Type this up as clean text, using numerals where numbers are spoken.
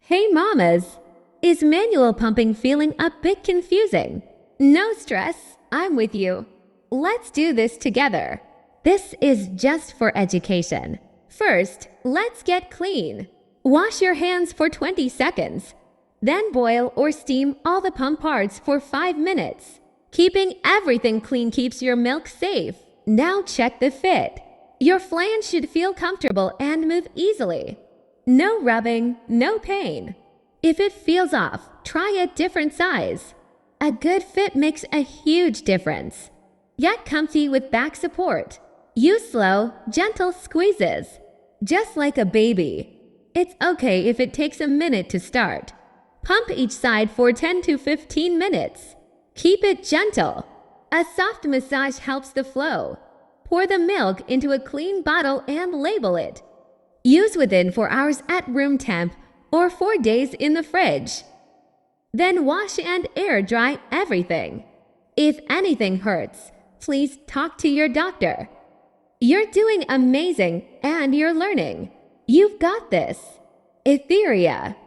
Hey mamas! Is manual pumping feeling a bit confusing? No stress, I'm with you. Let's do this together. This is just for education. First, let's get clean. Wash your hands for 20 seconds. Then boil or steam all the pump parts for 5 minutes. Keeping everything clean keeps your milk safe. Now check the fit. Your flange should feel comfortable and move easily. No rubbing, no pain. If it feels off, try a different size. A good fit makes a huge difference. Get comfy with back support. Use slow, gentle squeezes. Just like a baby. It's okay if it takes a minute to start. Pump each side for 10 to 15 minutes. Keep it gentle. A soft massage helps the flow. Pour the milk into a clean bottle and label it. Use within 4 hours at room temp or 4 days in the fridge. Then wash and air dry everything. If anything hurts, please talk to your doctor. You're doing amazing and you're learning. You've got this. Etheria.